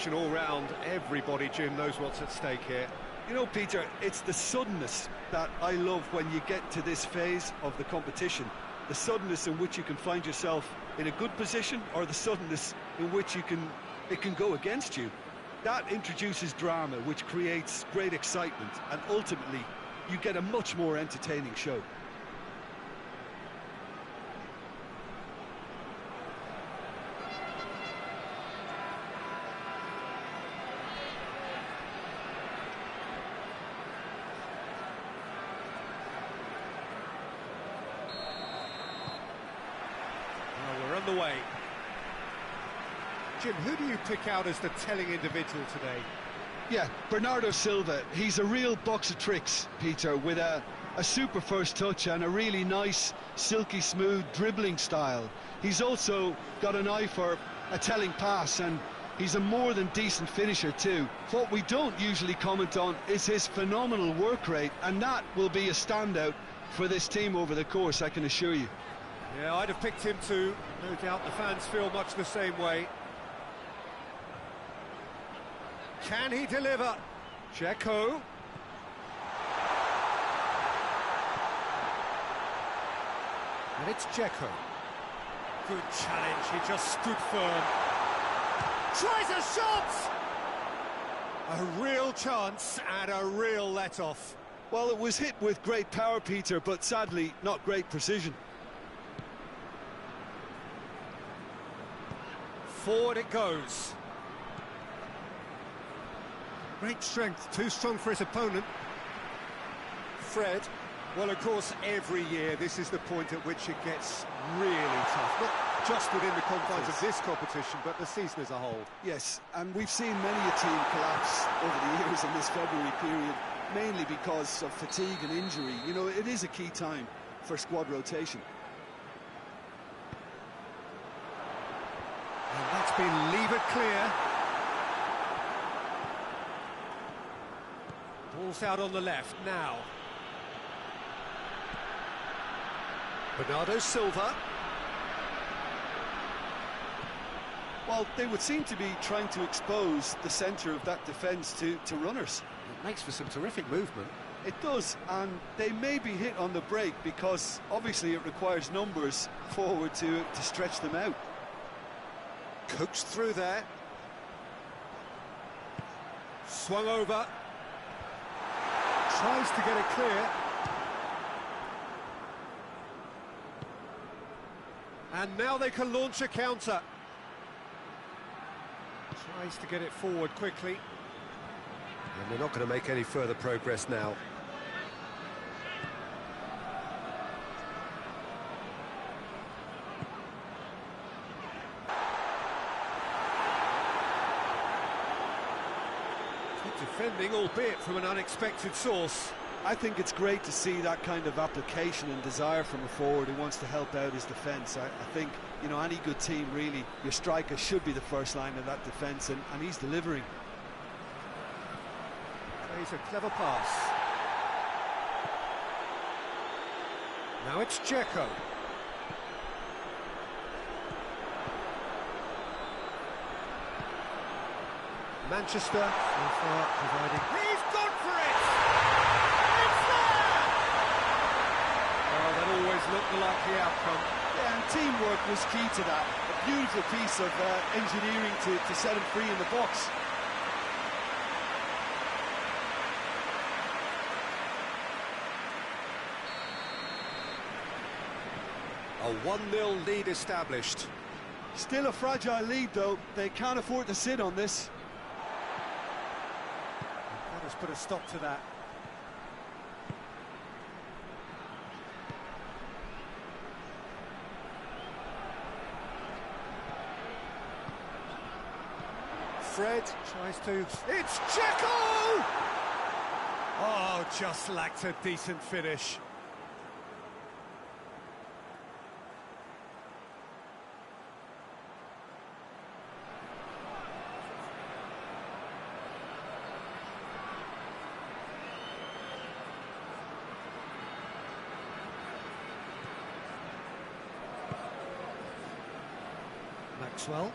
competition all round. Everybody, Jim, knows what's at stake here. You know, Peter, it's the suddenness that I love when you get to this phase of the competition. The suddenness in which you can find yourself in a good position, or the suddenness in which it can go against you. That introduces drama, which creates great excitement, and ultimately you get a much more entertaining show. We're underway. Jim, who do you pick out as the telling individual today? Yeah, Bernardo Silva. He's a real box of tricks, Peter, with a super first touch and a really nice, silky smooth dribbling style. He's also got an eye for a telling pass, and he's a more than decent finisher too. What we don't usually comment on is his phenomenal work rate, and that will be a standout for this team over the course, I can assure you. Yeah, I'd have picked him too. No doubt the fans feel much the same way. Can he deliver? Dzeko. And it's Dzeko. Good challenge, he just stood firm. Tries a shot! A real chance and a real let-off. Well, it was hit with great power, Peter, but sadly not great precision. Forward it goes. Great strength, too strong for his opponent. Fred. Well, of course, every year this is the point at which it gets really tough. Not just within the confines of this competition, but the season as a whole. Yes, and we've seen many a team collapse over the years in this February period, mainly because of fatigue and injury. You know, it is a key time for squad rotation. And that's been levered clear. Ball's out on the left now. Bernardo Silva. Well, they would seem to be trying to expose the centre of that defence to runners. It makes for some terrific movement. It does, and they may be hit on the break because obviously it requires numbers forward to stretch them out. Coaxed through there. Swung over. Tries to get it clear. And now they can launch a counter. Tries to get it forward quickly. And they're not going to make any further progress now. Defending, albeit from an unexpected source. I think it's great to see that kind of application and desire from a forward who wants to help out his defence. I think, you know, any good team, really, your striker should be the first line of that defence, and he's delivering. Plays a clever pass. Now it's Dzeko. Manchester, so far, providing... He's gone for it! It's there! Oh, that always looked the likely outcome. Yeah, and teamwork was key to that. A beautiful piece of engineering to set him free in the box. A 1-0 lead established. Still a fragile lead, though. They can't afford to sit on this. Let's put a stop to that. Fred tries to... It's Dzeko! Oh, just lacked a decent finish. Maxwell.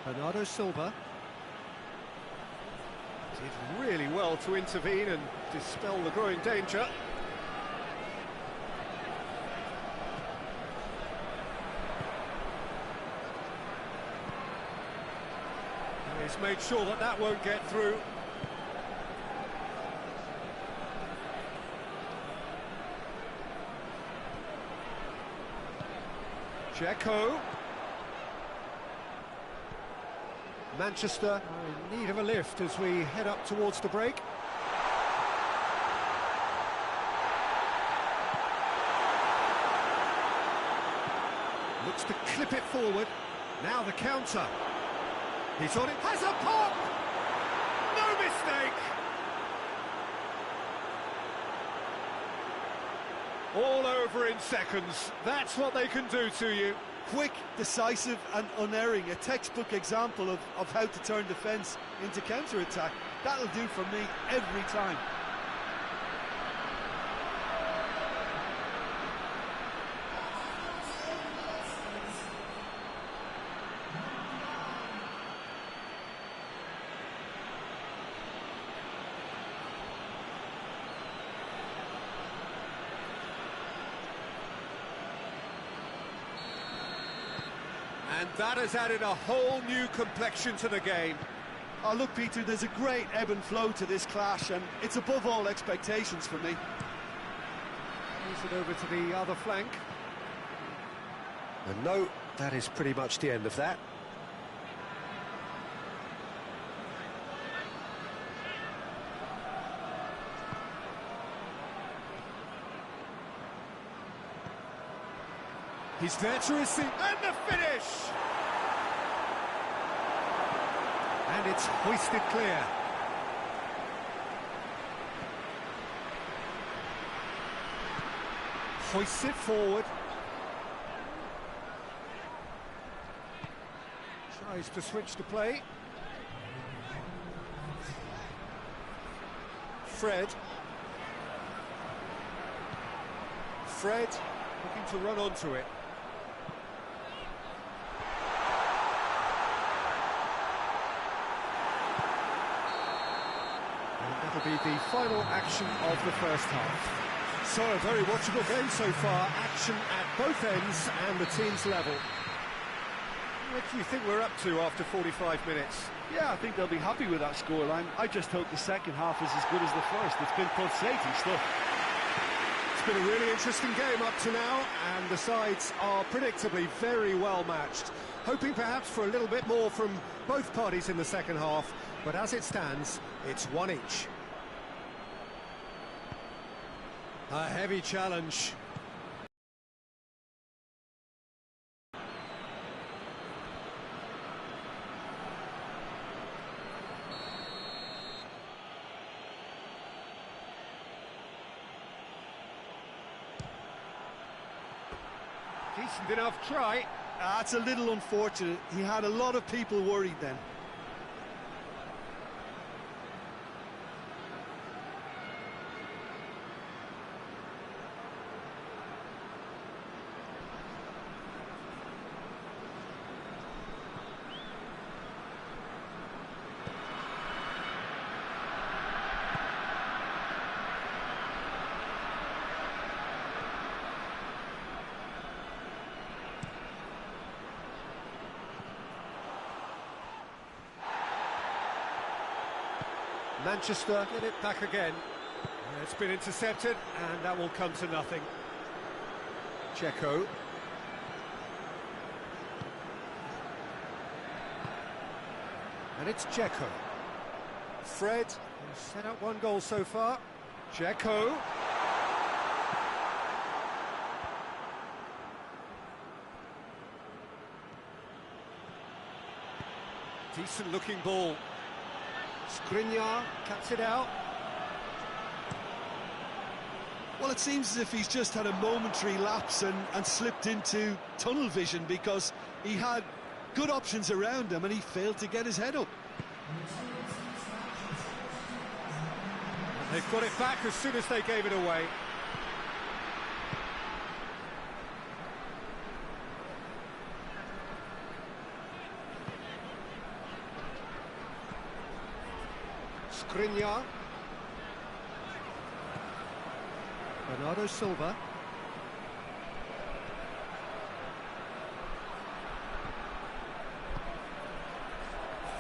Bernardo Silva did really well to intervene and dispel the growing danger. He's made sure that that won't get through. Dzeko. Manchester are in need of a lift as we head up towards the break. Looks to clip it forward. Now the counter. He's on it. Has a pop! No mistake! All over in seconds. That's what they can do to you. Quick, decisive and unerring. A textbook example of how to turn defence into counter-attack. That'll do for me every time. And that has added a whole new complexion to the game. Oh, look, Peter, there's a great ebb and flow to this clash, and it's above all expectations for me. Moves it over to the other flank. And no, that is pretty much the end of that. He's there to receive, and the finish! And it's hoisted clear. Hoists it forward. Tries to switch to play. Fred looking to run onto it. That'll be the final action of the first half. So a very watchable game so far, action at both ends and the team's level. What do you think we're up to after 45 minutes? Yeah, I think they'll be happy with that scoreline. I just hope the second half is as good as the first. It's been pulsating stuff. It's been a really interesting game up to now, and the sides are predictably very well matched. Hoping perhaps for a little bit more from both parties in the second half, but as it stands, it's one each. A heavy challenge. Decent enough try. That's a little unfortunate. He had a lot of people worried then. Manchester get it back again. It's been intercepted, and that will come to nothing. Dzeko. And it's Dzeko. Fred, who's set up one goal so far. Dzeko. Decent looking ball. Skriniar cuts it out. Well, it seems as if he's just had a momentary lapse and slipped into tunnel vision, because he had good options around him and he failed to get his head up. They've got it back as soon as they gave it away. Skriniar. Bernardo Silva.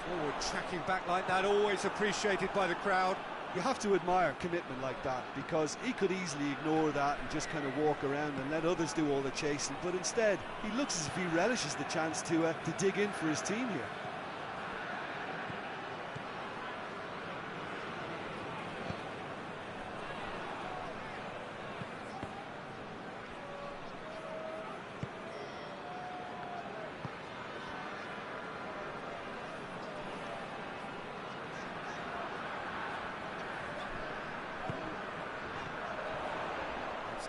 Forward tracking back like that, always appreciated by the crowd. You have to admire commitment like that, because he could easily ignore that and just kind of walk around and let others do all the chasing, but instead he looks as if he relishes the chance to dig in for his team here.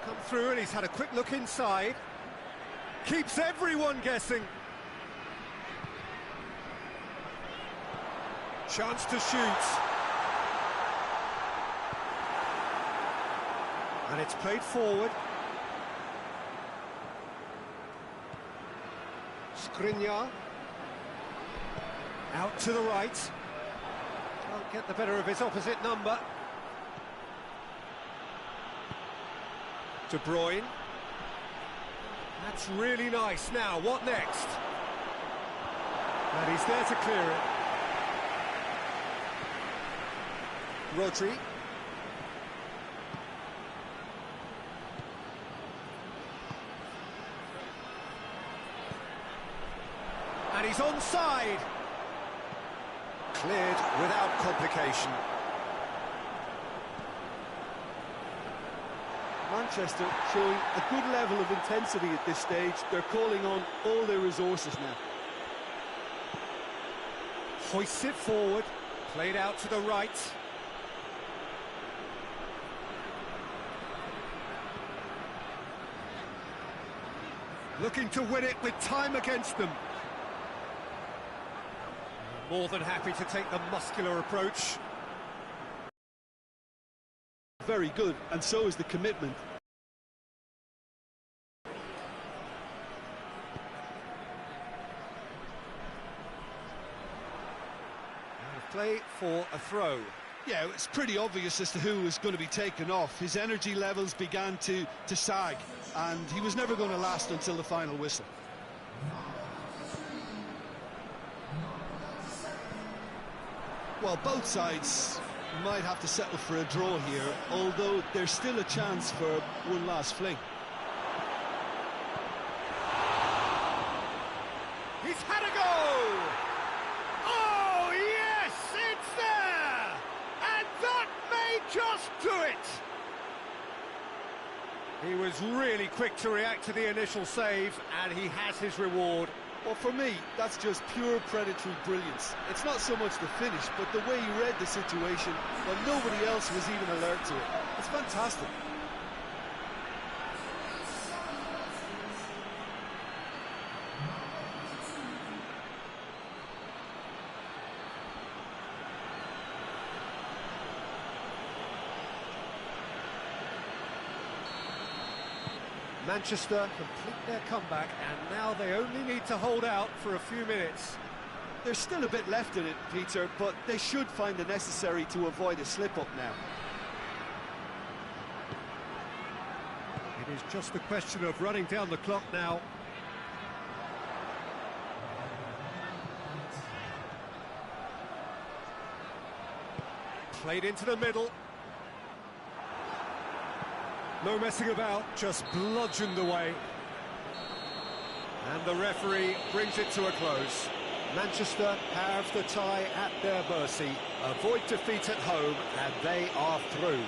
Come through and he's had a quick look inside. Keeps everyone guessing. Chance to shoot. And it's played forward. Skriniar. Out to the right. Can't get the better of his opposite number. De Bruyne. That's really nice. Now, what next? And he's there to clear it. Rodri. And he's onside. Cleared without complication. Manchester showing a good level of intensity at this stage. They're calling on all their resources now. Hoists it forward, played out to the right. Looking to win it with time against them. More than happy to take the muscular approach. Very good, and so is the commitment. Play for a throw. Yeah, it's pretty obvious as to who was going to be taken off. His energy levels began to sag, and he was never going to last until the final whistle. Well, both sides might have to settle for a draw here, although there's still a chance for one last fling. He's had a go! Oh, yes, it's there! And that may just do it! He was really quick to react to the initial save, and he has his reward. Well, for me, that's just pure predatory brilliance. It's not so much the finish, but the way he read the situation when nobody else was even alert to it. It's fantastic. Manchester complete their comeback, and now they only need to hold out for a few minutes. There's still a bit left in it, Peter, but they should find the necessary to avoid a slip-up now. It is just a question of running down the clock now. Played into the middle. No messing about, just bludgeoned away. And the referee brings it to a close. Manchester have the tie at their mercy, avoid defeat at home, and they are through.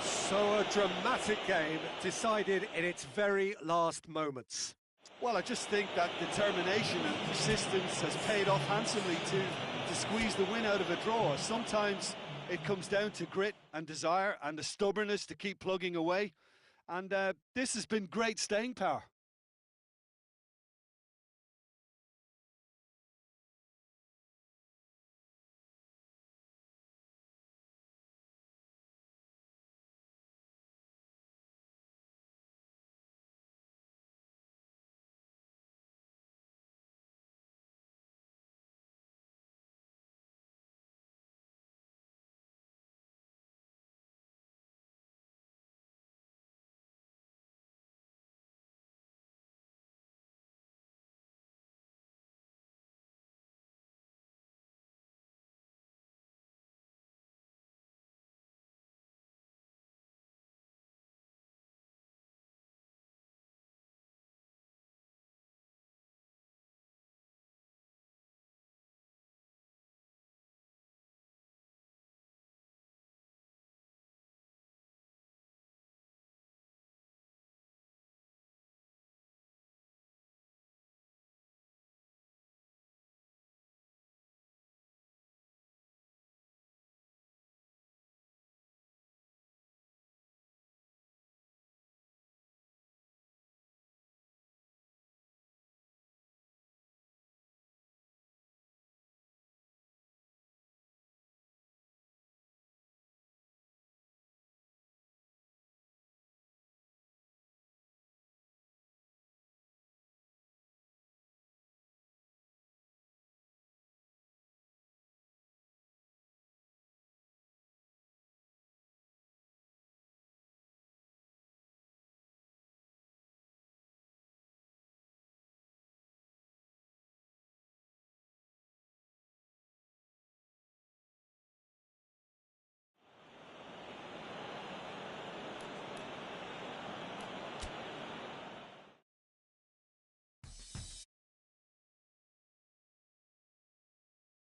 So a dramatic game decided in its very last moments. Well, I just think that determination and persistence has paid off handsomely to squeeze the win out of a draw. Sometimes it comes down to grit and desire and the stubbornness to keep plugging away. And this has been great staying power.